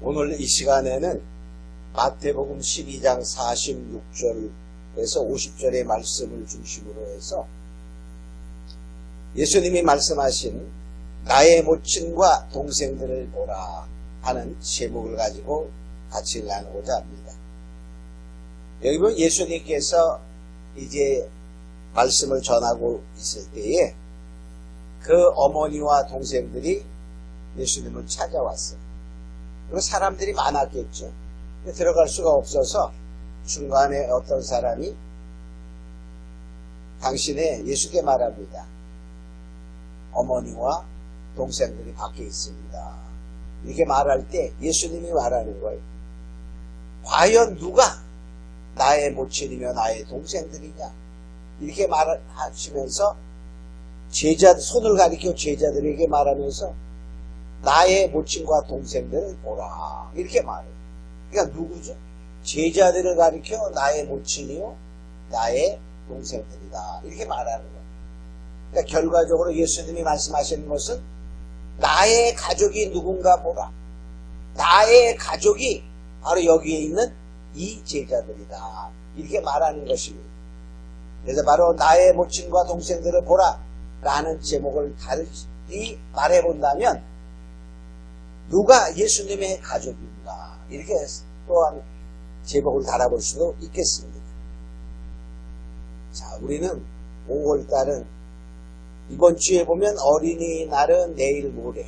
오늘 이 시간에는 마태복음 12장 46절에서 50절의 말씀을 중심으로 해서 예수님이 말씀하신 나의 모친과 동생들을 보라 하는 제목을 가지고 같이 나누고자 합니다. 여기 보면 예수님께서 이제 말씀을 전하고 있을 때에 그 어머니와 동생들이 예수님을 찾아왔어요. 그리고 사람들이 많았겠죠. 들어갈 수가 없어서 중간에 어떤 사람이 당신의 예수께 말합니다. 어머니와 동생들이 밖에 있습니다. 이렇게 말할 때 예수님이 말하는 거예요. 과연 누가 나의 모친이며 나의 동생들이냐? 이렇게 말하시면서 손을 가리켜 제자들에게 말하면서 나의 모친과 동생들을 보라. 이렇게 말해요. 그러니까 누구죠? 제자들을 가리켜 나의 모친이요 나의 동생들이다. 이렇게 말하는 거예요. 그러니까 결과적으로 예수님이 말씀하시는 것은 나의 가족이 누군가 보라. 나의 가족이 바로 여기에 있는 이 제자들이다. 이렇게 말하는 것입니다. 그래서 바로 나의 모친과 동생들을 보라 라는 제목을 달리 말해본다면 누가 예수님의 가족인가 이렇게 또한 제목을 달아볼 수도 있겠습니다. 자, 우리는 5월달은 이번 주에 보면 어린이날은 내일 모레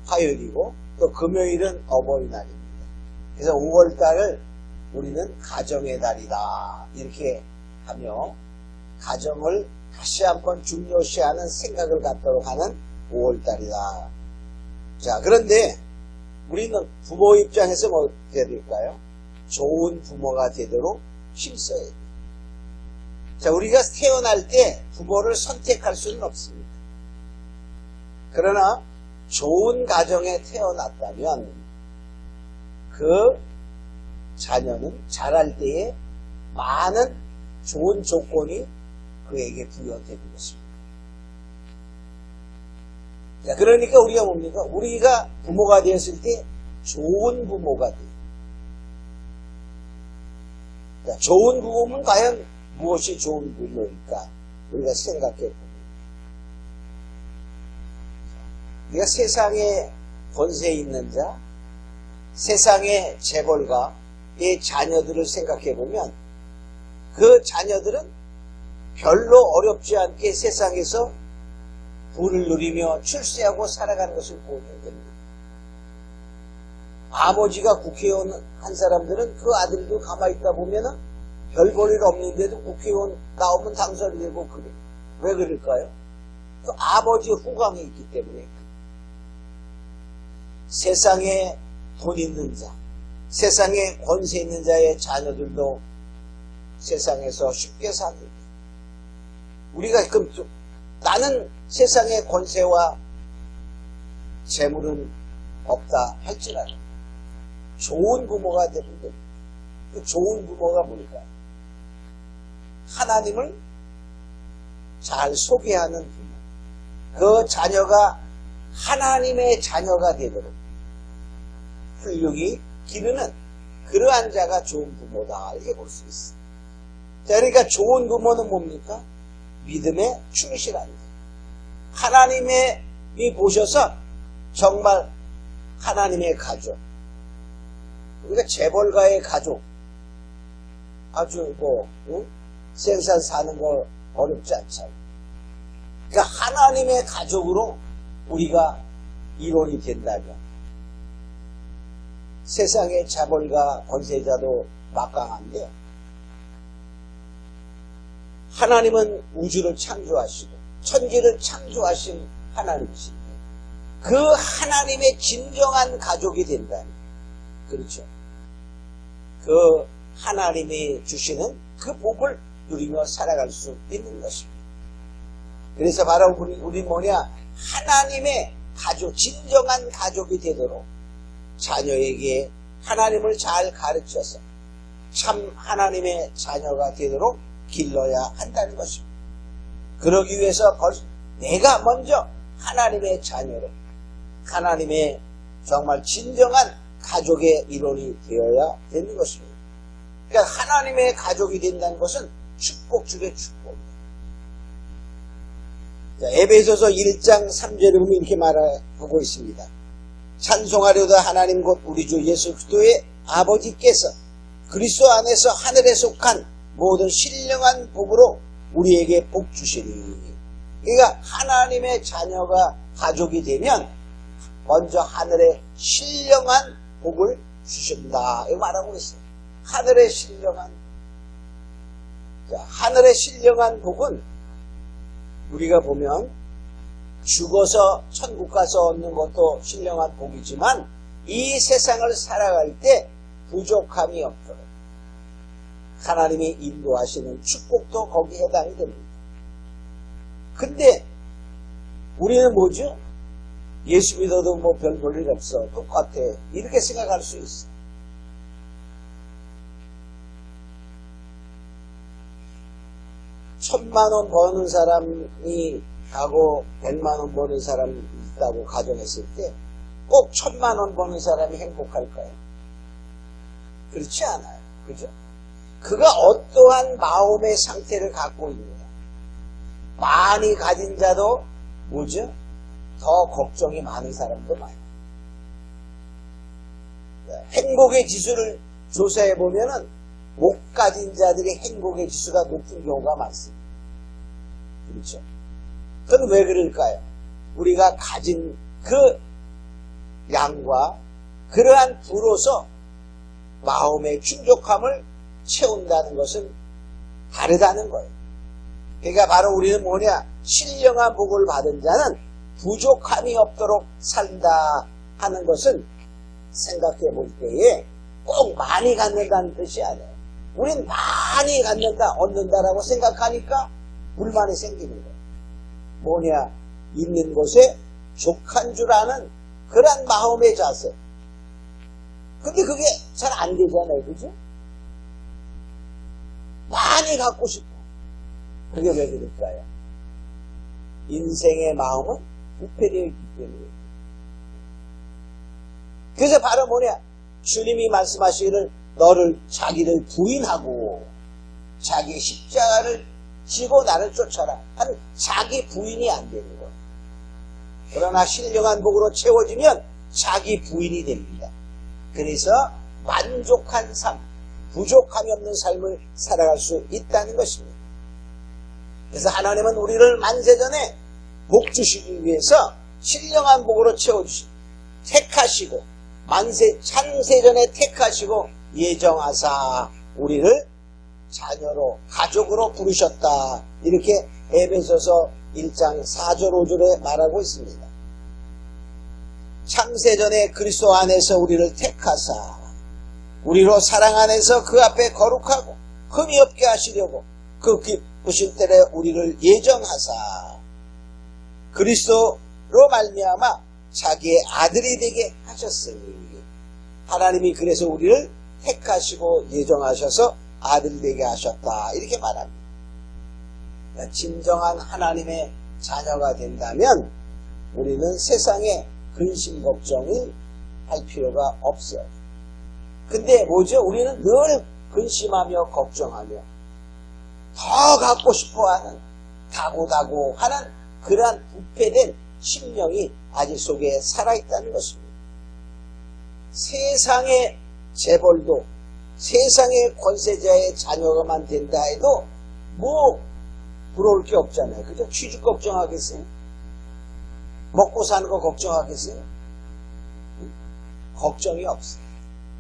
화요일이고 또 금요일은 어버이날입니다. 그래서 5월달을 우리는 가정의 달이다 이렇게 하며 가정을 다시 한번 중요시하는 생각을 갖도록 하는 5월달이다. 자, 그런데 우리는 부모 입장에서 뭐 어떻게 해야 될까요? 좋은 부모가 되도록 힘써야 돼요. 자, 우리가 태어날 때 부모를 선택할 수는 없습니다. 그러나 좋은 가정에 태어났다면 그 자녀는 자랄 때에 많은 좋은 조건이 그에게 부여되는 것입니다. 자, 그러니까 우리가 뭡니까? 우리가 부모가 되었을 때 좋은 부모가 돼요. 자, 좋은 부모는 과연 무엇이 좋은 부모일까? 우리가 생각해 봅니다. 우리가 세상에 권세 있는 자, 세상의 재벌가의 자녀들을 생각해 보면 그 자녀들은 별로 어렵지 않게 세상에서 부를 누리며 출세하고 살아가는 것을 보면 됩니다. 아버지가 국회의원 한 사람들은 그 아들도 가만히 있다 보면은 별 볼 일 없는데도 국회의원 나오면 당선이 되고 그래. 왜 그럴까요? 그 아버지의 후광이 있기 때문에. 세상에 돈 있는 자, 세상에 권세 있는 자의 자녀들도 세상에서 쉽게 삽니다. 우리가 그럼 나는 세상에 권세와 재물은 없다 할지라도 좋은 부모가 되는 겁니다. 그 좋은 부모가 뭘까요? 하나님을 잘 소개하는 부모. 그 자녀가 하나님의 자녀가 되도록 훌륭히 기르는 그러한 자가 좋은 부모다. 이렇게 볼 수 있어요. 자, 그러니까 좋은 부모는 뭡니까? 믿음에 충실한 자. 하나님이 보셔서 정말 하나님의 가족. 우리가 재벌가의 가족. 아주 생산 사는 거 어렵지 않잖아요. 그러니까 하나님의 가족으로 우리가 일원이 된다면 세상의 재벌가 권세자도 막강한데 하나님은 우주를 창조하시고 천지를 창조하신 하나님이신데 그 하나님의 진정한 가족이 된다면 그렇죠. 그 하나님이 주시는 그 복을 누리며 살아갈 수 있는 것입니다. 그래서 바로 우리 뭐냐? 하나님의 가족, 진정한 가족이 되도록 자녀에게 하나님을 잘 가르쳐서 참 하나님의 자녀가 되도록 길러야 한다는 것입니다. 그러기 위해서 내가 먼저 하나님의 자녀로 하나님의 정말 진정한 가족의 일원이 되어야 되는 것입니다. 그러니까 하나님의 가족이 된다는 것은 축복 중에 축복입니다. 자, 에베소서 1장 3절에 보면 이렇게 말하고 있습니다. 찬송하려다 하나님 곧 우리 주 예수 그리스도의 아버지께서 그리스도 안에서 하늘에 속한 모든 신령한 복으로 우리에게 복 주시니. 그러니까 하나님의 자녀가 가족이 되면 먼저 하늘에 신령한 복을 주신다 이렇게 말하고 있어요. 하늘의 신령한 자, 하늘의 신령한 복은 우리가 보면 죽어서 천국 가서 얻는 것도 신령한 복이지만 이 세상을 살아갈 때 부족함이 없도록 하나님이 인도하시는 축복도 거기에 해당이 됩니다. 근데 우리는 뭐죠? 예수 믿어도 뭐 별 볼 일 없어. 똑같아. 이렇게 생각할 수 있어. 천만원 버는 사람이 하고 100만원 버는 사람이 있다고 가정했을 때 꼭 1000만원 버는 사람이 행복할까요? 그렇지 않아요. 그죠? 그가 어떠한 마음의 상태를 갖고 있느냐. 많이 가진 자도 뭐죠? 더 걱정이 많은 사람도 많아요. 행복의 지수를 조사해 보면은 못 가진 자들의 행복의 지수가 높은 경우가 많습니다. 그렇죠? 그건 왜 그럴까요? 우리가 가진 그 양과 그러한 부로서 마음의 충족함을 채운다는 것은 다르다는 거예요. 그러니까 바로 우리는 뭐냐? 신령한 복을 받은 자는 부족함이 없도록 산다 하는 것은 생각해 볼 때에 꼭 많이 갖는다는 뜻이 아니에요. 우린 많이 갖는다, 얻는다라고 생각하니까 불만이 생기는 거예요. 뭐냐? 있는 곳에 족한 줄 아는 그런 마음의 자세. 근데 그게 잘 안 되잖아요. 그죠? 많이 갖고 싶어. 그게 왜 그럴까요? 인생의 마음은 부패되어 있기 때문에. 그래서 바로 뭐냐? 주님이 말씀하시기를 너를 자기를 부인하고 자기 십자가를 지고 나를 쫓아라 하는 자기 부인이 안 되는 거예요. 그러나 신령한 복으로 채워지면 자기 부인이 됩니다. 그래서 만족한 삶, 부족함이 없는 삶을 살아갈 수 있다는 것입니다. 그래서 하나님은 우리를 만세전에 복 주시기 위해서 신령한 복으로 채워주시고 택하시고 찬세전에 택하시고 예정하사 우리를 자녀로 가족으로 부르셨다. 이렇게 에베소서 1장 4절 5절에 말하고 있습니다. 창세전에 그리스도 안에서 우리를 택하사 우리로 사랑 안에서 그 앞에 거룩하고 흠이 없게 하시려고 그 기쁘신 때에 우리를 예정하사 그리스도로 말미암아 자기의 아들이 되게 하셨으니 하나님이 그래서 우리를 택하시고 예정하셔서 아들 되게 하셨다. 이렇게 말합니다. 진정한 하나님의 자녀가 된다면 우리는 세상에 근심 걱정이 할 필요가 없어요. 근데 뭐죠? 우리는 늘 근심하며 걱정하며 더 갖고 싶어하는 다고다고 하는 그러한 부패된 심령이 아직 속에 살아있다는 것입니다. 세상의 재벌도 세상의 권세자의 자녀가만 된다 해도 뭐 부러울 게 없잖아요. 그죠? 취직 걱정하겠어요? 먹고 사는 거 걱정하겠어요? 걱정이 없어요.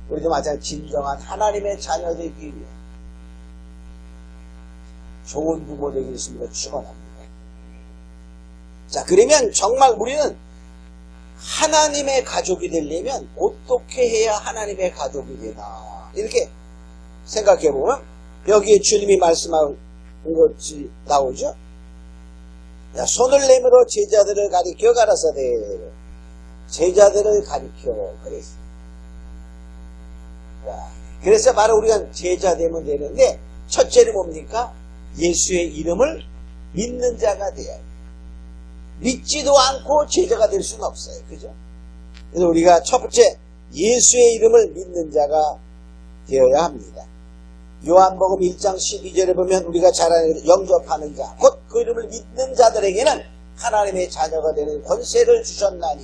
우리도 마찬가지로 진정한 하나님의 자녀 되기 위해 좋은 부모 되기 위해서 축원합니다. 자, 그러면 정말 우리는 하나님의 가족이 되려면 어떻게 해야 하나님의 가족이 되나 이렇게 생각해 보면 여기에 주님이 말씀한 것이 나오죠. 야, 손을 내밀어 제자들을 가리켜 가라사대 제자들을 가리켜 그랬어요. 그래서 바로 우리가 제자 되면 되는데 첫째는 뭡니까? 예수의 이름을 믿는 자가 돼야 해요. 믿지도 않고 제자가 될 수는 없어요. 그죠? 그래서 우리가 첫 번째 예수의 이름을 믿는 자가 되어야 합니다. 요한복음 1장 12절에 보면 우리가 잘 아는 영접하는 자, 곧 그 이름을 믿는 자들에게는 하나님의 자녀가 되는 권세를 주셨나니,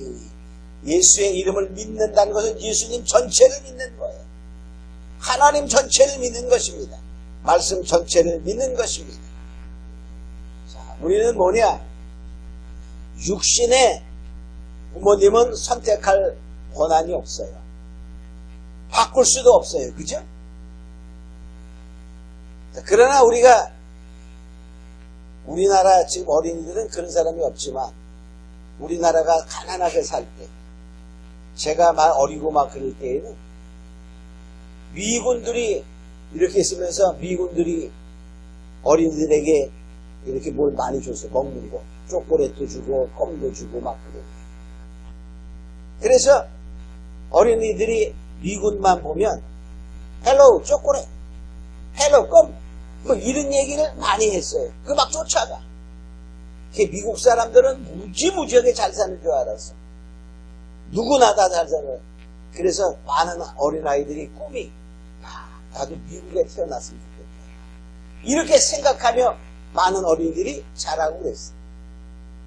예수의 이름을 믿는다는 것은 예수님 전체를 믿는 거예요. 하나님 전체를 믿는 것입니다. 말씀 전체를 믿는 것입니다. 자, 우리는 뭐냐? 육신의 부모님은 선택할 권한이 없어요. 바꿀 수도 없어요. 그죠? 그러나 우리나라 지금 어린이들은 그런 사람이 없지만, 우리나라가 가난하게 살 때, 제가 막 어리고 막 그럴 때에는 미군들이 이렇게 있으면서 미군들이 어린이들에게 이렇게 뭘 많이 줬어요. 먹는 거. 초콜릿도 주고 껌도 주고 막 그러고. 그래서 어린이들이 미군만 보면 헬로우 초콜릿, 헬로우 껌, 뭐 이런 얘기를 많이 했어요. 그 막 쫓아가. 미국 사람들은 무지무지하게 잘 사는 줄 알았어. 누구나 다 잘 살아요. 그래서 많은 어린아이들이 꿈이, 나도 미국에 태어났으면 좋겠다, 이렇게 생각하며 많은 어린이들이 자라고 그랬어요.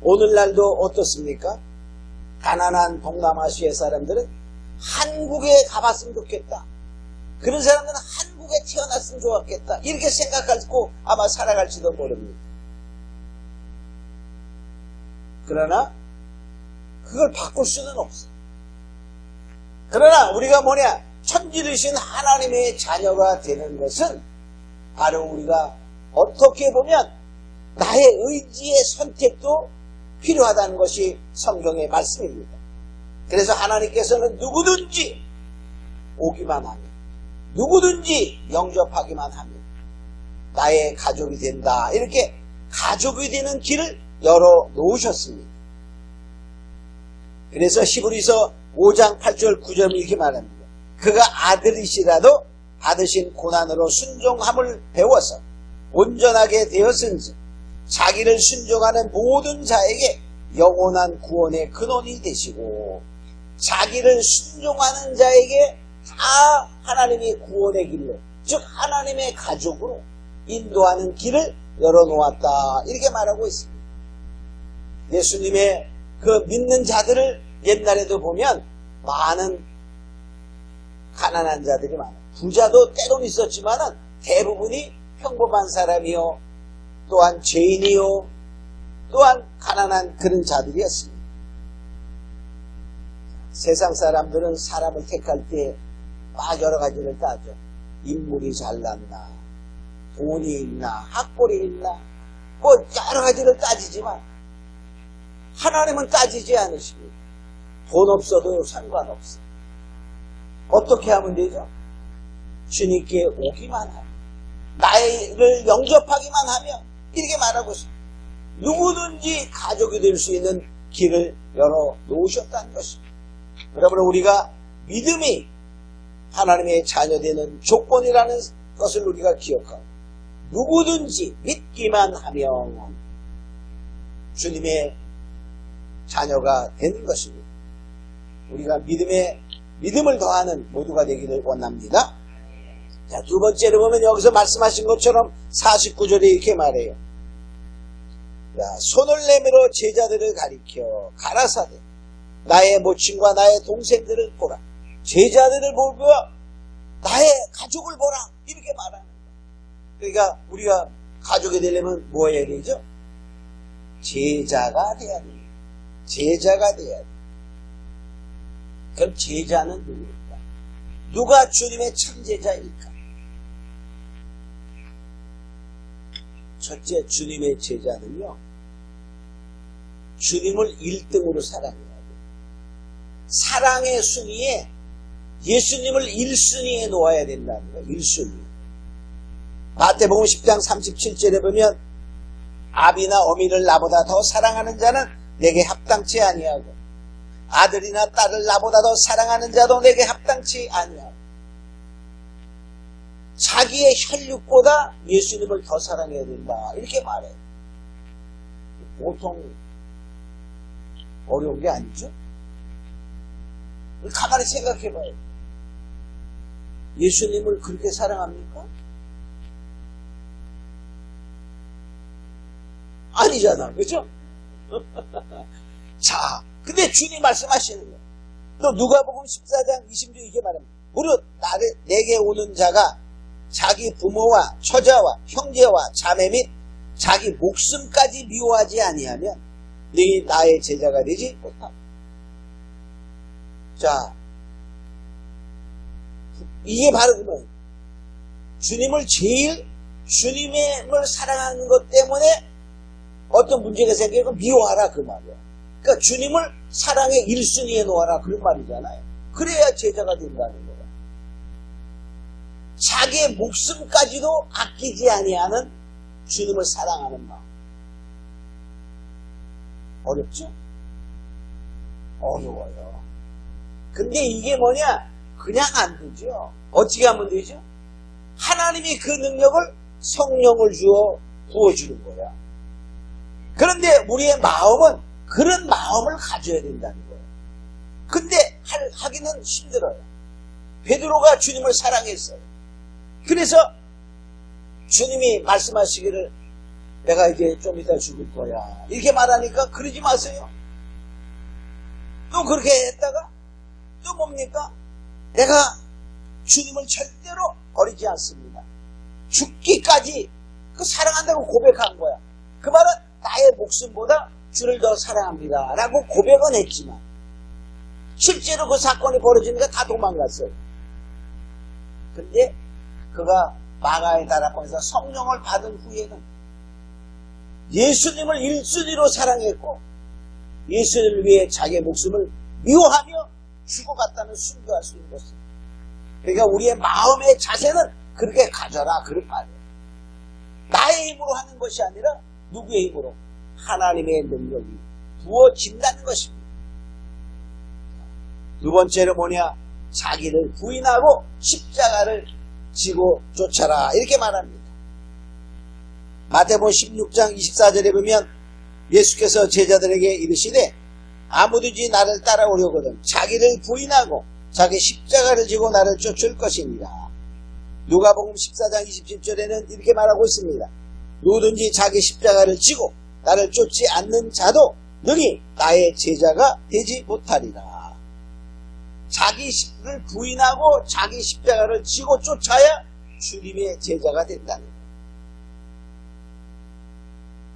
오늘날도 어떻습니까? 가난한 동남아시아 사람들은 한국에 가봤으면 좋겠다, 그런 사람들은 한국에 태어났으면 좋았겠다, 이렇게 생각하고 아마 살아갈지도 모릅니다. 그러나 그걸 바꿀 수는 없어요. 그러나 우리가 뭐냐? 천지르신 하나님의 자녀가 되는 것은 바로 우리가 어떻게 보면 나의 의지의 선택도 필요하다는 것이 성경의 말씀입니다. 그래서 하나님께서는 누구든지 오기만 하면, 누구든지 영접하기만 하면 나의 가족이 된다, 이렇게 가족이 되는 길을 열어 놓으셨습니다. 그래서 히브리서 5장 8절 9절 이렇게 말합니다. 그가 아들이시라도 받으신 고난으로 순종함을 배워서 온전하게 되었은지 자기를 순종하는 모든 자에게 영원한 구원의 근원이 되시고, 자기를 순종하는 자에게 다 하나님의 구원의 길로, 즉 하나님의 가족으로 인도하는 길을 열어놓았다, 이렇게 말하고 있습니다. 예수님의 그 믿는 자들을 옛날에도 보면 많은 가난한 자들이 많아요. 부자도 때론 있었지만 대부분이 평범한 사람이요, 또한 죄인이요, 또한 가난한 그런 자들이었습니다. 세상 사람들은 사람을 택할 때 막 여러 가지를 따져. 인물이 잘났나, 돈이 있나, 학벌이 있나, 뭐 여러 가지를 따지지만 하나님은 따지지 않으십니다. 돈 없어도 상관없어. 어떻게 하면 되죠? 주님께 오기만 하면, 나를 영접하기만 하면, 이렇게 말하고 있습니다. 누구든지 가족이 될 수 있는 길을 열어 놓으셨다는 것입니다. 여러분, 우리가 믿음이 하나님의 자녀되는 조건이라는 것을 우리가 기억하고, 누구든지 믿기만 하면 주님의 자녀가 되는 것입니다. 우리가 믿음을 더하는 모두가 되기를 원합니다. 자, 두 번째로 보면 여기서 말씀하신 것처럼 49절에 이렇게 말해요. 자, 손을 내밀어 제자들을 가리켜 가라사대 나의 모친과 나의 동생들을 보라. 제자들을 보고 나의 가족을 보라, 이렇게 말하는 거예요. 그러니까 우리가 가족이 되려면 뭐 해야 되죠? 제자가 돼야 돼요. 제자가 돼야 돼요. 그럼 제자는 누구일까? 누가 주님의 참제자일까? 첫째, 주님의 제자는요, 주님을 1등으로 사랑해야 돼요. 사랑의 순위에 예수님을 1순위에 놓아야 된다는 거예요. 1순위. 마태복음 10장 37절에 보면 아비나 어미를 나보다 더 사랑하는 자는 내게 합당치 아니하고 아들이나 딸을 나보다 더 사랑하는 자도 내게 합당치 아니하고, 자기의 혈육보다 예수님을 더 사랑해야 된다, 이렇게 말해요. 보통 어려운 게 아니죠. 가만히 생각해봐요. 예수님을 그렇게 사랑합니까? 아니잖아, 그죠? 자, 근데 주님 말씀하시는 거예요. 또 누가복음 14장 20절 이렇게 말합니다. 무릇 내게 오는 자가 자기 부모와 처자와 형제와 자매 및 자기 목숨까지 미워하지 아니하면 너희 나의 제자가 되지 못함. 자, 이게 바로 그러면 주님을 사랑하는 것 때문에 어떤 문제가 생기면 미워하라 그 말이야. 그러니까 주님을 사랑의 1순위에 놓아라 그런 말이잖아요. 그래야 제자가 된다는 거야. 자기의 목숨까지도 아끼지 아니하는 주님을 사랑하는 마음. 어렵죠? 어려워요. 근데 이게 뭐냐? 그냥 안 되죠. 어떻게 하면 되죠? 하나님이 그 능력을 성령을 부어주는 거야. 그런데 우리의 마음은 그런 마음을 가져야 된다는 거예요. 근데 하기는 힘들어요. 베드로가 주님을 사랑했어요. 그래서 주님이 말씀하시기를 내가 이제 좀 이따 죽을 거야 이렇게 말하니까 그러지 마세요. 또 그렇게 했다가 또 뭡니까? 내가 주님을 절대로 버리지 않습니다. 죽기까지 그 사랑한다고 고백한 거야. 그 말은 나의 목숨보다 주를 더 사랑합니다 라고 고백은 했지만 실제로 그 사건이 벌어지니까 다 도망갔어요. 근데 그가 마가의 다락방에서 성령을 받은 후에는 예수님을 1순위로 사랑했고 예수님을 위해 자기의 목숨을 미워하며 죽어갔다는 순교할 수 있는 것입니다. 그러니까 우리의 마음의 자세는 그렇게 가져라 그런 말이에요. 나의 힘으로 하는 것이 아니라 누구의 힘으로? 하나님의 능력이 부어진다는 것입니다. 두 번째로 뭐냐? 자기를 부인하고 십자가를 지고 쫓아라 이렇게 말합니다. 마태복음 16장 24절에 보면 예수께서 제자들에게 이르시되 아무든지 나를 따라오려거든 자기를 부인하고 자기 십자가를 지고 나를 쫓을 것입니다. 누가복음 14장 27절에는 이렇게 말하고 있습니다. 누구든지 자기 십자가를 지고 나를 쫓지 않는 자도 능히 나의 제자가 되지 못하리라. 자기를 부인하고 자기 십자가를 지고 쫓아야 주님의 제자가 된다는 거예요.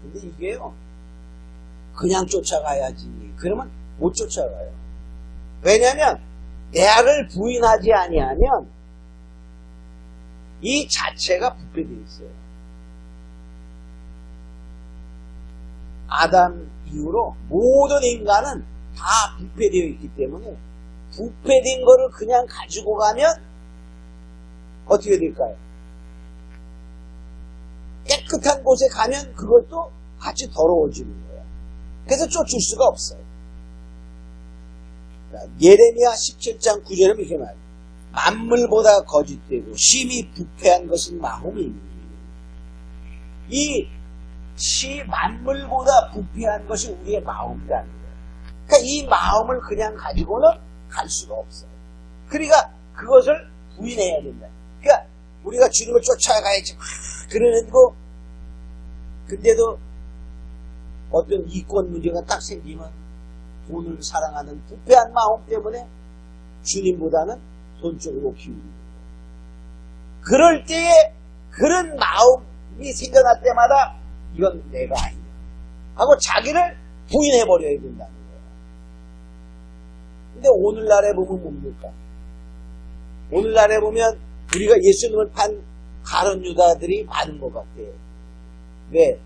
근데 이게요, 그냥 쫓아가야지. 그러면 못 쫓아가요. 왜냐하면 나를 부인하지 아니하면 이 자체가 부패되어 있어요. 아담 이후로 모든 인간은 다 부패되어 있기 때문에 부패된 거를 그냥 가지고 가면 어떻게 될까요? 깨끗한 곳에 가면 그것도 같이 더러워지는 거예요. 그래서 쫓을 수가 없어요. 예레미야 17장 9절에 이렇게 말해요. 만물보다 거짓되고 심히 부패한 것은 마음이니. 이 만물보다 부패한 것이 우리의 마음이라는 거예요. 그러니까 이 마음을 그냥 가지고는 갈 수가 없어요. 그러니까 그것을 부인해야 된다. 그러니까 우리가 주님을 쫓아가야지 그러는거 근데도 어떤 이권 문제가 딱 생기면 돈을 사랑하는 부패한 마음 때문에 주님보다는 돈 쪽으로 기울이는 거예요. 그럴 때에 그런 마음이 생겨날 때마다 이건 내가 아니야 하고 자기를 부인해버려야 된다는 거예요. 근데 오늘날에 보면 뭡니까? 오늘날에 보면 우리가 예수님을 판 가론 유다들이 많은 것 같아요. 왜?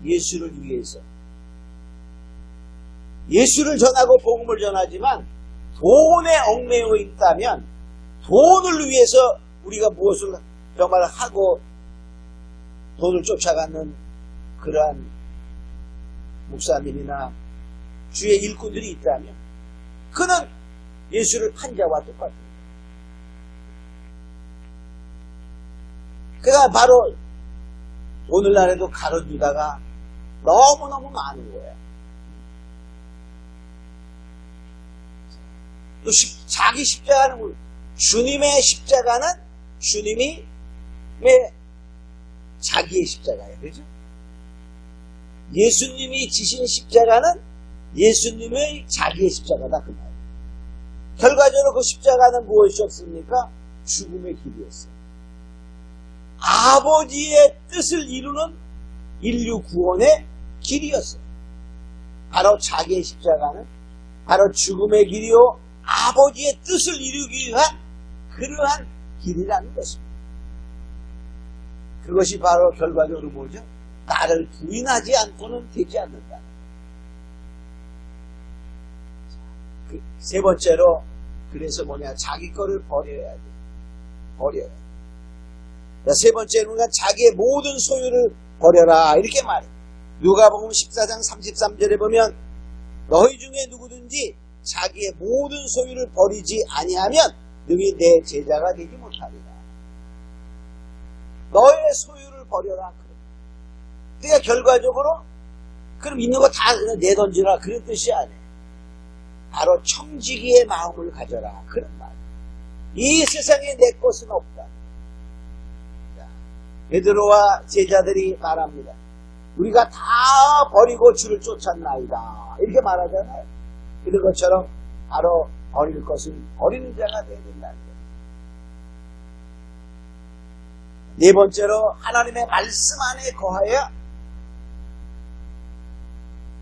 예수를 위해서. 예수를 전하고 복음을 전하지만 돈에 얽매여 있다면 돈을 위해서 우리가 무엇을 정말 하고 돈을 쫓아가는 그러한 목사님이나 주의 일꾼들이 있다면 그는 예수를 판 자와 똑같아요. 그가 바로 오늘날에도 가론 유다가 너무너무 많은 거예요. 또 자기 십자가는 뭐예요? 주님의 십자가는 주님이 왜 자기의 십자가예요. 그죠? 예수님이 지신 십자가는 예수님의 자기의 십자가다. 그 말이에요. 결과적으로 그 십자가는 무엇이었습니까? 죽음의 길이었어요. 아버지의 뜻을 이루는 인류 구원의 길이었어요. 바로 자기의 십자가는 바로 죽음의 길이요 아버지의 뜻을 이루기 위한 그러한 길이라는 것입니다. 그것이 바로 결과적으로 뭐죠? 나를 부인하지 않고는 되지 않는다. 세 번째로 그래서 뭐냐? 자기 거를 버려야 돼. 버려야 돼. 세 번째는 자기의 모든 소유를 버려라 이렇게 말해. 누가복음 14장 33절에 보면 너희 중에 누구든지 자기의 모든 소유를 버리지 아니하면 능히 내 제자가 되지 못하리라. 너의 소유를 버려라. 그러니까 결과적으로 그럼 있는 거 다 내던지라 그런 뜻이 아니에요. 바로 청지기의 마음을 가져라 그런 말. 이 세상에 내 것은 없다. 베드로와 제자들이 말합니다. 우리가 다 버리고 주를 쫓았나이다 이렇게 말하잖아요. 이런 것처럼 바로 버릴 것은 버리는 자가 되어야 된다는 거예요. 네 번째로 하나님의 말씀 안에 거하여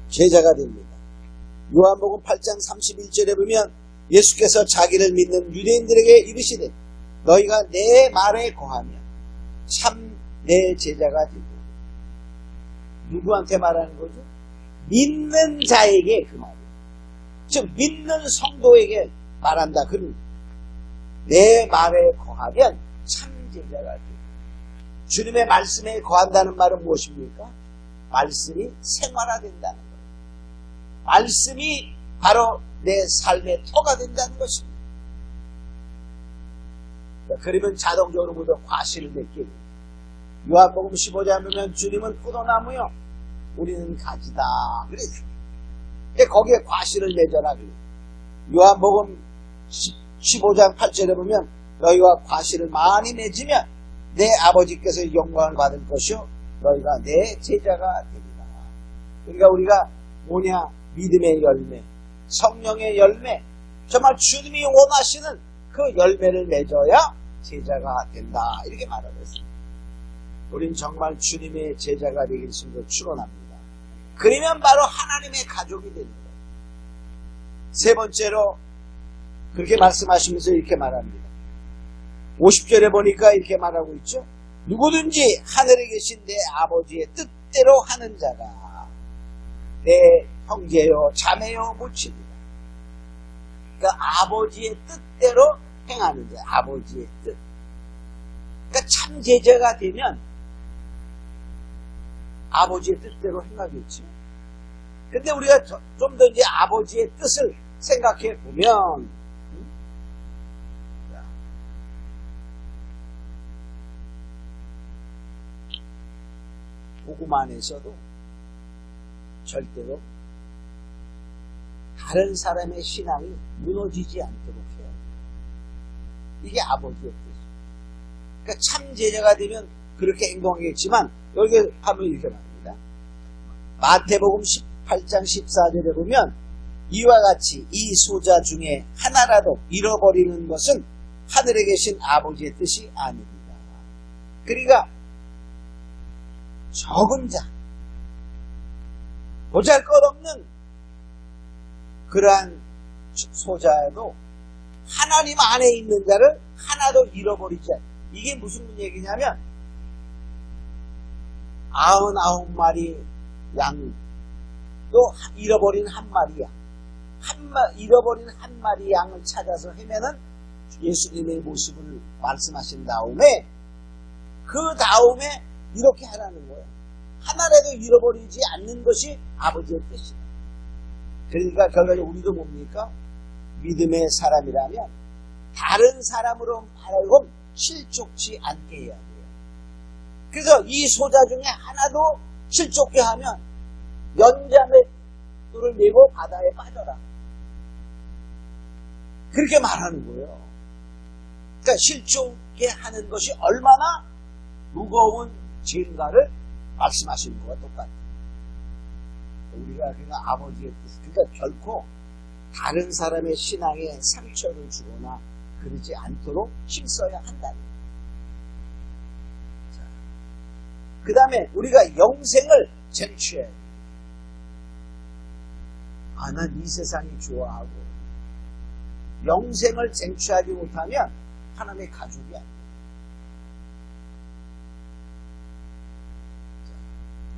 제자가 됩니다. 요한복음 8장 31절에 보면 예수께서 자기를 믿는 유대인들에게 이르시되 너희가 내 말에 거하면 참 내 제자가 되고. 누구한테 말하는 거죠? 믿는 자에게 그 말이에요. 즉 믿는 성도에게 말한다. 그런 내 말에 거하면 참 제자가 되고. 주님의 말씀에 거한다는 말은 무엇입니까? 말씀이 생활화된다는 거예요. 말씀이 바로 내 삶의 터가 된다는 것입니다. 그러면 자동적으로 모두 과실을 맺게 됩니다. 요한복음 15장에 보면 주님은 포도나무요 우리는 가지다 그랬어요. 거기에 과실을 맺어라 그래요. 요한복음 15장 8절에 보면 너희가 과실을 많이 맺으면 내 아버지께서 영광을 받을 것이요 너희가 내 제자가 되리라. 그러니까 우리가 뭐냐? 믿음의 열매, 성령의 열매, 정말 주님이 원하시는 그 열매를 맺어야 제자가 된다 이렇게 말하고 있습니다. 우린 정말 주님의 제자가 되길 주로 축원합니다. 그러면 바로 하나님의 가족이 되는 거예요. 세 번째로 그렇게 말씀하시면서 이렇게 말합니다. 50절에 보니까 이렇게 말하고 있죠. 누구든지 하늘에 계신 내 아버지의 뜻대로 하는 자가 내 형제요 자매요 모친이다. 그러니까 아버지의 뜻대로 행하는 자, 아버지의 뜻. 그러니까 참 제자가 되면 아버지의 뜻대로 행하겠지. 근데 우리가 좀 더 이제 아버지의 뜻을 생각해 보면, 복음 안에서도 절대로 다른 사람의 신앙이 무너지지 않도록 해야 돼요. 이게 아버지의 뜻이에요. 그러니까 참 제자가 되면 그렇게 행동하겠지만 여기 하면 이렇게 말합니다. 마태복음 18장 14절에 보면 이와 같이 이 소자 중에 하나라도 잃어버리는 것은 하늘에 계신 아버지의 뜻이 아닙니다. 그러니까 적은 자, 보잘것없는 그러한 소자에도 하나님 안에 있는 자를 하나도 잃어버리지 않아요. 이게 무슨 얘기냐면 99마리 양 또 잃어버린 한 마리 양, 잃어버린 한 마리 양을 찾아서 헤매는 예수님의 모습을 말씀하신 다음에 그 다음에 이렇게 하라는 거예요. 하나라도 잃어버리지 않는 것이 아버지의 뜻이다. 그러니까 결과적으로 우리도 뭡니까? 믿음의 사람이라면 다른 사람으로 하여금 실족지 않게 해야 돼요. 그래서 이 소자 중에 하나도 실족게 하면 연자맷돌을 메고 바다에 빠져라. 그렇게 말하는 거예요. 그러니까 실족게 하는 것이 얼마나 무거운 죄인가를 말씀하시는 것과 똑같아요. 우리가 그냥 아버지의 뜻, 그러니까 결코 다른 사람의 신앙에 상처를 주거나 그러지 않도록 힘써야 한다는 거예요. 그 다음에 우리가 영생을 쟁취해야 돼요. 난 이 세상이 좋아하고 영생을 쟁취하지 못하면 하나님의 가족이 아니에요.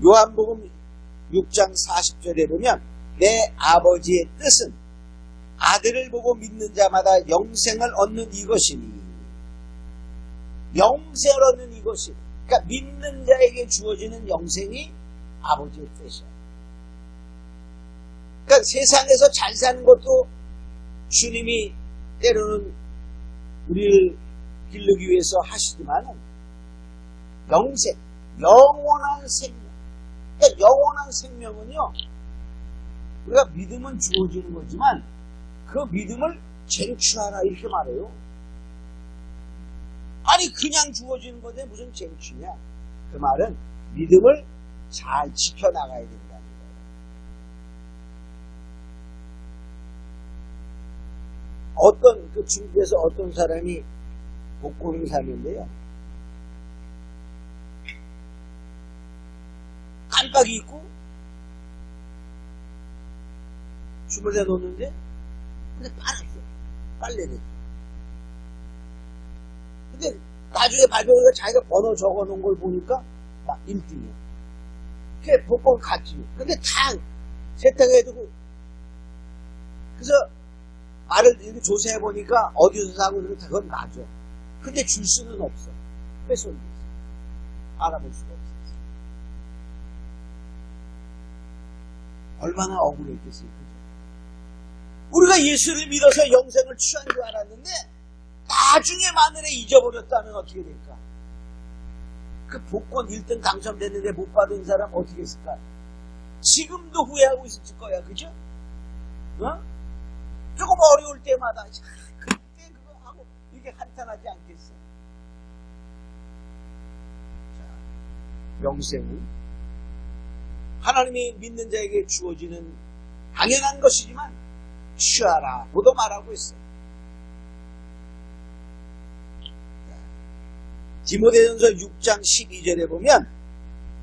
요한복음 6장 40절에 보면 내 아버지의 뜻은 아들을 보고 믿는 자마다 영생을 얻는 이것이니 영생을 얻는 이것이니 그러니까 믿는 자에게 주어지는 영생이 아버지의 뜻이야. 그러니까 세상에서 잘 사는 것도 주님이 때로는 우리를 기르기 위해서 하시지만 영생, 영원한 생명. 그러니까 영원한 생명은요, 우리가 믿음은 주어지는 거지만 그 믿음을 쟁취하라 이렇게 말해요. 아니 그냥 주어지는 건데 무슨 쟁취냐? 그 말은 믿음을 잘 지켜나가야 된다는 거예요. 중국에서 어떤 사람이 복고를 사는데요. 깜빡이 있고 주물러 놓는데 근데 빨았어. 빨래를. 근데 나중에 발표가 자기가 번호 적어 놓은 걸 보니까 막 1등이야. 그게 복권 갔지. 근데 다 세탁해두고 그래서 말을 이렇게 조사해 보니까 어디서 사고 그러면 그건 맞아. 근데 줄 수는 없어. 뺏어올 수 있어. 알아볼 수가 없어. 얼마나 억울했겠어요. 그죠? 우리가 예수를 믿어서 영생을 취한 줄 알았는데 나중에 만일에 잊어버렸다면 어떻게 될까? 그 복권 1등 당첨됐는데 못 받은 사람 어떻게 했을까? 지금도 후회하고 있을 거야. 그죠? 어? 조금 어려울 때마다 그때 그거 하고 이게 한탄하지 않겠어? 자, 영생은 하나님이 믿는 자에게 주어지는 당연한 것이지만 취하라고도 말하고 있어요. 디모데전서 6장 12절에 보면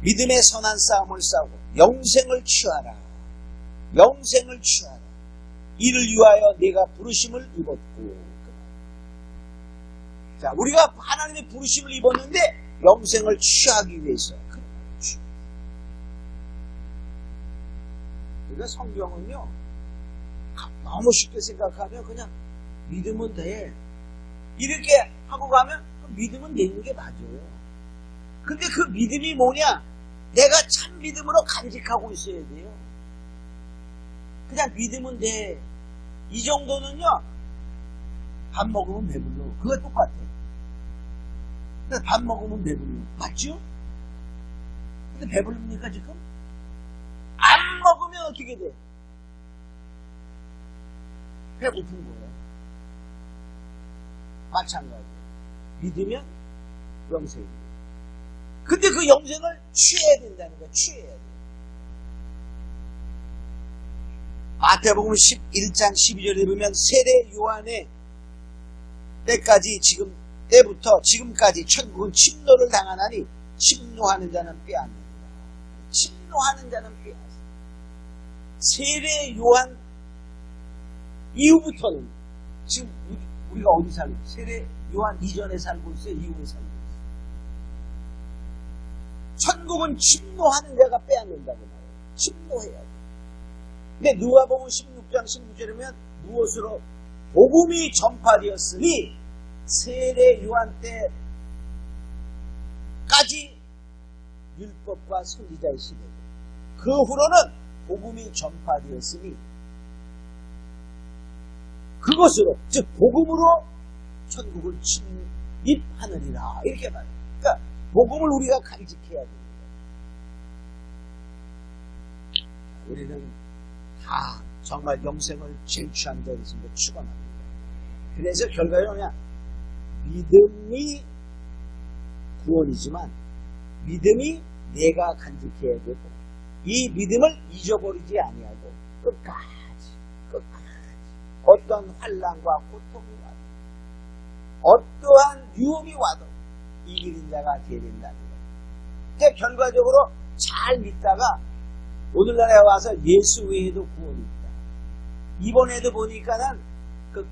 믿음의 선한 싸움을 싸우고 영생을 취하라. 영생을 취하라. 이를 위하여 네가 부르심을 입었고. 자, 우리가 하나님의 부르심을 입었는데 영생을 취하기 위해서. 그러니까 성경은요, 너무 쉽게 생각하면 그냥 믿으면 돼. 이렇게 하고 가면 믿음은 되는 게 맞아요. 근데 그 믿음이 뭐냐? 내가 참 믿음으로 간직하고 있어야 돼요. 그냥 믿으면 돼. 이 정도는요, 밥 먹으면 배불러. 그거 똑같아. 근데 밥 먹으면 배불러. 맞죠? 근데 배부릅니까, 지금? 안 먹으면 어떻게 돼? 배고픈 거예요. 마찬가지. 믿으면 영생입니다. 근데 그 영생을 취해야 된다는 거야. 취해야 돼. 마태복음 11장 12절에 보면 세례 요한의 때부터 지금까지 천국은 침노를 당하나니 침노하는 자는 빼앗는다. 침노하는 자는 빼앗는다. 세례 요한 이후부터는 지금 우리가 어디 살고 있어요? 세례 요한 이전에 살고 있어요? 이후에 살고 있어요? 천국은 침노하는 자가 빼앗는다고 말해요. 침노해야 돼. 근데 누가복음 16장 16절에 보면 무엇으로 복음이 전파되었으니 세례 요한 때까지 율법과 선지자의 시대고 그 후로는 복음이 전파되었으니 그것으로 즉 복음으로 천국을 침입하느니라 이렇게 말해요. 그러니까 복음을 우리가 간직해야 됩니다. 우리는 다 정말 영생을 쟁취한 자였음을 축원합니다. 그래서 결과적으로 그냥 믿음이 구원이지만 믿음이 내가 간직해야 되고 이 믿음을 잊어버리지 아니하고 끝까지 어떤 환난과 고통이 와도 어떠한 유혹이 와도 이기는 자가 되어야 된다는 거예요. 그러니까 결과적으로 잘 믿다가 오늘날에 와서 예수 외에도 구원이 있다. 이번에도 보니까는 그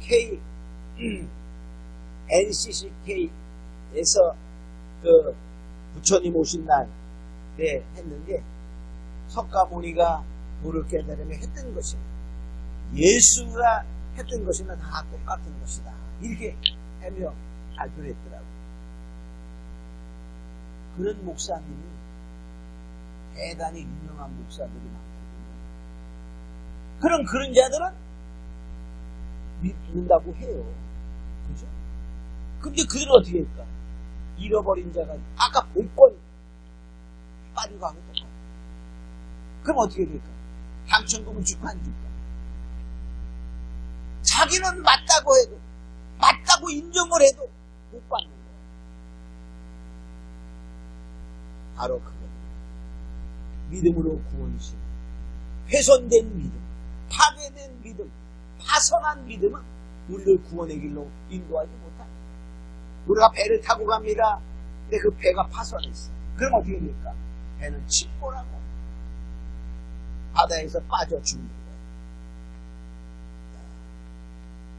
NCCK에서 그 부처님 오신 날에 했는데 석가모니가 물을 깨달으며 했던 것이나 예수가 했던 것이나 다 똑같은 것이다. 이렇게 해명 발표를 했더라고요. 그런 목사님이 대단히 유명한 목사들이 많거든요. 그런 자들은 믿는다고 해요. 그죠? 근데 그들은 어떻게 할까? 잃어버린 자가 아까 복권 빠지고 하면 똑같아. 그럼 어떻게 될까? 당첨금은 줄까 안 줄까? 자기는 맞다고 해도 맞다고 인정을 해도 못 받는 거예요. 바로 그거. 믿음으로 구원이시오. 훼손된 믿음, 파괴된 믿음, 파선한 믿음은 우리를 구원의 길로 인도하지 못합니다. 우리가 배를 타고 갑니다. 근데 그 배가 파선했어. 그럼 어떻게 됩니까? 배는 침몰하고 바다에서 빠져 죽는 거예요.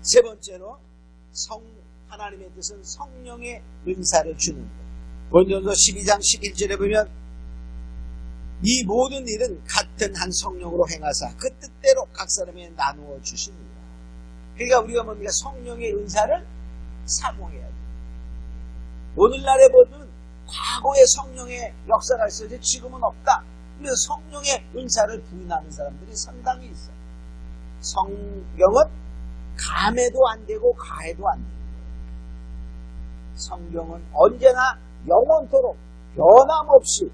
세 번째로 하나님의 뜻은 성령의 은사를 주는 것. 고린도전서 12장 11절에 보면 이 모든 일은 같은 한 성령으로 행하사 그 뜻대로 각 사람에 나누어 주십니다. 그러니까 우리가 뭡니까? 성령의 은사를 사모해야 돼요. 오늘날에 보면 과거에 성령의 역사가 있어도 지금은 없다. 그래서 성령의 은사를 부인하는 사람들이 상당히 있어요. 성경은 감해도 안 되고 가해도 안 되는 거예요. 성경은 언제나 영원토록 변함없이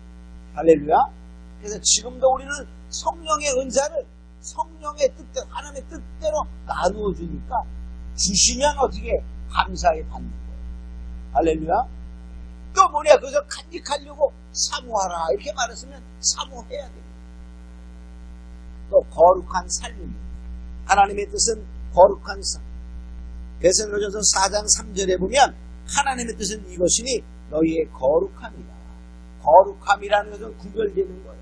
할렐루야. 그래서 지금도 우리는 성령의 은사를 성령의 뜻대로 하나님의 뜻대로 나누어 주니까 주시면 어떻게 감사히 받는 거예요. 할렐루야. 또 뭐냐 그래서 간직하려고 사모하라 이렇게 말했으면 사모해야 됩니다. 또 거룩한 삶입니다. 하나님의 뜻은 거룩한 삶. 데살로니가전서 4장 3절에 보면 하나님의 뜻은 이것이니 너희의 거룩함이다. 거룩함이라는 것은 구별되는 거예요.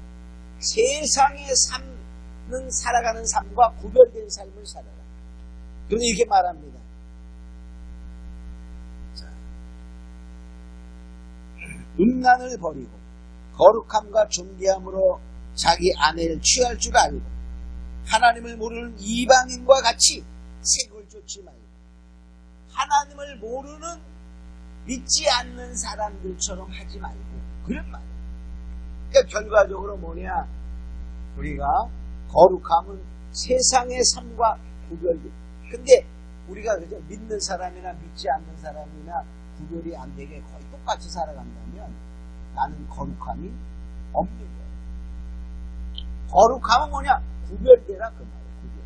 세상의 삶은 살아가는 삶과 구별된 삶을 살아라. 그런데 이렇게 말합니다. 자, 음란을 버리고 거룩함과 존귀함으로 자기 아내를 취할 줄 알고 하나님을 모르는 이방인과 같이 색을 쫓지 말고 하나님을 모르는 믿지 않는 사람들처럼 하지 말고 그런 말이에요. 그러니까 결과적으로 뭐냐 우리가 거룩함은 세상의 삶과 구별돼. 근데 우리가 그저 믿는 사람이나 믿지 않는 사람이나 구별이 안 되게 거의 똑같이 살아간다면 나는 거룩함이 없는 거예요. 거룩함은 뭐냐? 구별되라 그 말이에요. 구별.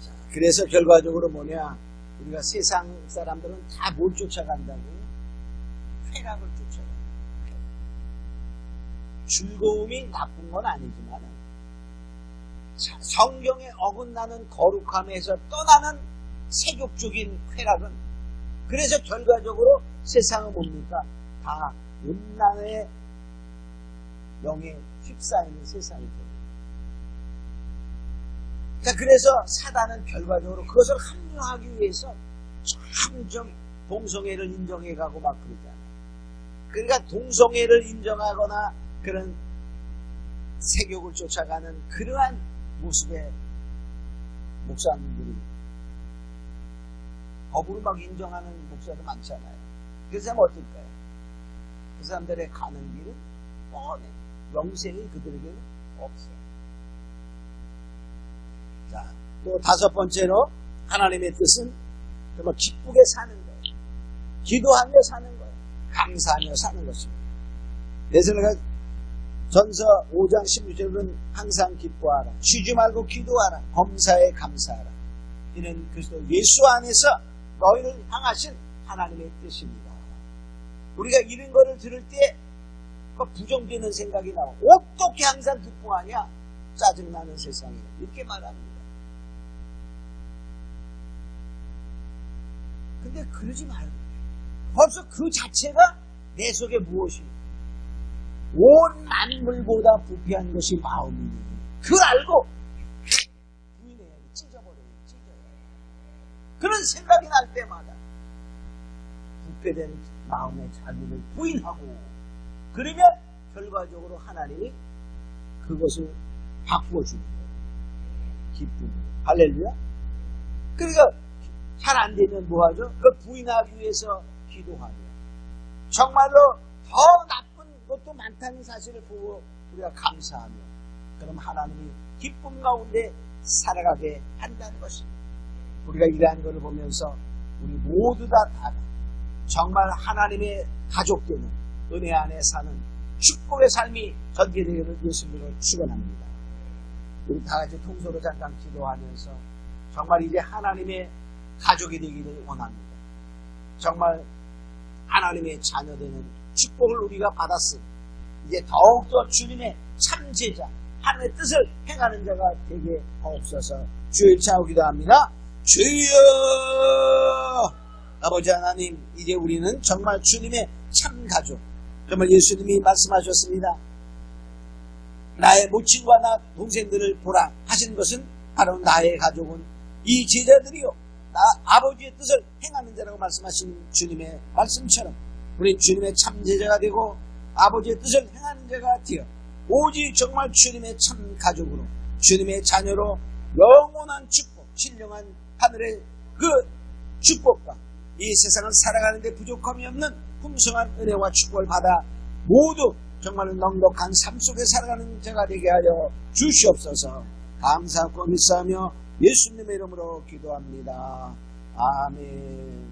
자, 그래서 결과적으로 뭐냐? 우리가 세상 사람들은 다 뭘 쫓아간다고요? 쾌락을 쫓아간다. 즐거움이 나쁜 건 아니지만 성경에 어긋나는 거룩함에서 떠나는 세욕적인 쾌락은 그래서 결과적으로 세상은 뭡니까? 다 음란의 영에 휩싸이는 세상이죠. 자, 그래서 사단은 결과적으로 그것을 합리화하기 위해서 점점 동성애를 인정해가고 막 그러잖아요. 그러니까 동성애를 인정하거나 그런 세욕을 쫓아가는 그러한 모습의 목사님들이 법으로 막 인정하는 목사도 많잖아요. 그 사람 어떨까요? 그 사람들의 가는 길은 뻔해. 영생이 그들에게는 없어요. 자, 또 다섯 번째로 하나님의 뜻은 정말 기쁘게 사는 거예요. 기도하며 사는 거예요. 감사하며 사는 것입니다. 데살로니가 전서 5장 16절은 항상 기뻐하라. 쉬지 말고 기도하라. 범사에 감사하라. 이는 그리스도 예수 안에서 너희를 향하신 하나님의 뜻입니다. 우리가 이런 거를 들을 때 부정되는 생각이 나와. 어떻게 항상 기뻐하냐? 짜증나는 세상에. 이렇게 말합니다. 근데 그러지 말고 벌써 그 자체가 내 속에 무엇이 온 만물보다 부패한 것이 마음이니 그걸 알고 부인해야 돼. 찢어버려야 돼. 그런 생각이 날 때마다 부패된 마음의 자비를 부인하고 그러면 결과적으로 하나님이 그것을 바꾸어주는 거예요. 기쁨으로. 할렐루야. 그러니까 잘 안 되면 뭐하죠? 그 부인하기 위해서 기도하며 정말로 더 나쁜 것도 많다는 사실을 보고 우리가 감사하며 그럼 하나님이 기쁨 가운데 살아가게 한다는 것입니다. 우리가 이러한 것을 보면서 우리 모두 다 정말 하나님의 가족되는 은혜 안에 사는 축복의 삶이 전개되기를 예수님으로 축원합니다. 우리 다 같이 통소로 잠깐 기도하면서 정말 이제 하나님의 가족이 되기를 원합니다. 정말 하나님의 자녀되는 축복을 우리가 받았으니 이제 더욱더 주님의 참제자, 하나님의 뜻을 행하는 자가 되게 하옵소서. 주의 차오기도 합니다. 주여! 아버지 하나님, 이제 우리는 정말 주님의 참 가족, 정말 예수님이 말씀하셨습니다. 나의 모친과 나 동생들을 보라 하신 것은 바로 나의 가족은 이 제자들이요 나 아버지의 뜻을 행하는 자라고 말씀하신 주님의 말씀처럼 우리 주님의 참 제자가 되고 아버지의 뜻을 행하는 자가 되어 오직 정말 주님의 참 가족으로 주님의 자녀로 영원한 축복, 신령한 하늘의 그 축복과 이 세상을 살아가는 데 부족함이 없는 풍성한 은혜와 축복을 받아 모두 정말 넉넉한 삶 속에 살아가는 자가 되게 하여 주시옵소서. 감사하고 믿사하며 예수님의 이름으로 기도합니다. 아멘.